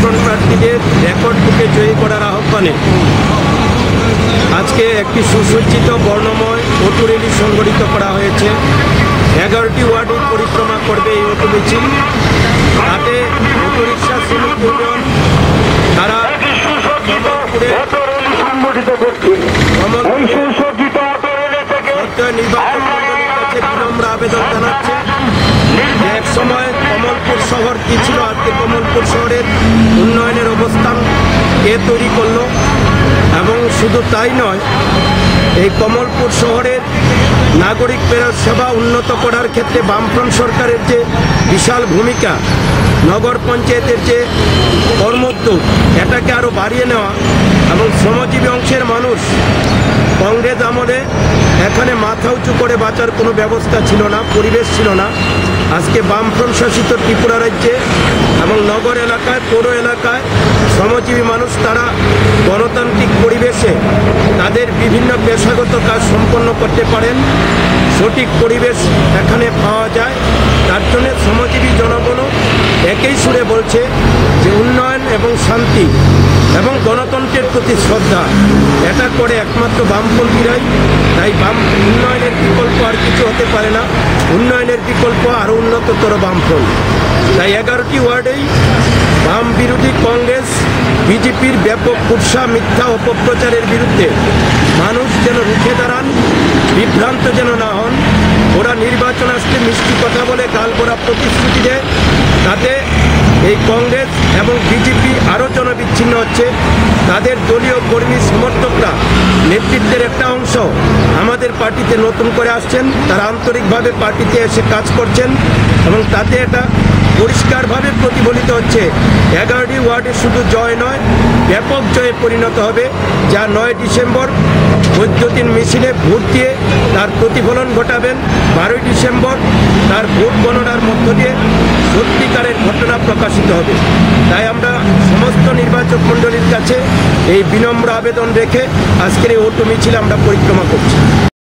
বামফ্রন্ট প্রার্থীদের রেকর্ড বুকে জয়ী করার আহ্বানে আজকে একটি সুসজ্জিত বর্ণময় অটো র্যালি সংগঠিত করা হয়েছে। 11টি ওয়ার্ডে পরিক্রমা করবে এই অটো মিছিল। তাতে অটোরিক্সা শ্রমিক ইউনিয়ন তারা নির্বাচন মন্ডলীর কাছে বিনম্র আবেদন জানাচ্ছে যে এক সময় কমলপুর শহর কি ছিল, আজকে কমলপুর শহরের উন্নয়নের অবস্থান কে তৈরি করলো। এবং শুধু তাই নয়, এই কমলপুর শহরের নাগরিক সেবা উন্নত করার ক্ষেত্রে বামফ্রন্ট সরকারের যে বিশাল ভূমিকা, নগর পঞ্চায়েতের যে কর্মোদ্যোগ, এটাকে আরও বাড়িয়ে নেওয়া এবং শ্রমজীবী অংশের মানুষ কংগ্রেস আমলে এখানে মাথা উঁচু করে বাঁচার কোনো ব্যবস্থা ছিল না, পরিবেশ ছিল না। আজকে বামফ্রন্ট শাসিত ত্রিপুরা রাজ্যে এবং নগর এলাকায়, পৌর এলাকায় শ্রমজীবী মানুষ তারা গণতান্ত্রিক পরিবেশে তাদের বিভিন্ন পেশাগত কাজ সম্পন্ন করতে পারেন, সঠিক পরিবেশ এখানে পাওয়া যায়। তার জন্য শ্রমজীবী জনগণও একই সুরে বলছে যে উন্নয়ন এবং শান্তি এবং গণতন্ত্রের প্রতি শ্রদ্ধা এটা করে একমাত্র বামপন্থীরাই। তাই উন্নয়নের বিকল্প আর কিছু হতে পারে না, উন্নয়নের বিকল্প আরও উন্নততর বামফ্রন্ট। তাই 11টি ওয়ার্ডেই বাম বিরোধী কংগ্রেস বিজেপির ব্যাপক কুৎসা, মিথ্যা অপপ্রচারের বিরুদ্ধে মানুষ যেন রুখে দাঁড়ান, বিভ্রান্ত যেন না হন। ওরা নির্বাচন আসতে মিষ্টি কথা বলে গাল ভরা প্রতিশ্রুতি দেয়, তাতে এই কংগ্রেস এবং বিজেপি আরও জনবিচ্ছিন্ন হচ্ছে। তাদের দলীয় কর্মী সমর্থকরা, নেতৃত্বের একটা অংশ আমাদের পার্টিতে নতুন করে আসছেন, তারা আন্তরিকভাবে পার্টিতে এসে কাজ করছেন এবং তাতে এটা পরিষ্কারভাবে প্রতিফলিত হচ্ছে। 11টি ওয়ার্ডে শুধু জয় নয়, ব্যাপক জয়ে পরিণত হবে, যা 9 ডিসেম্বর বৈদ্যুতিন মিছিলে ভোট দিয়ে তার প্রতিফলন ঘটাবেন। 12ই ডিসেম্বর তার ভোট গণনার মধ্য দিয়ে সত্যিকারের ঘটনা প্রকাশিত হবে। তাই আমরা সমস্ত নির্বাচক মণ্ডলীর কাছে এই বিনম্র আবেদন রেখে আজকের এই অটো মিছিল আমরা পরিক্রমা করছি।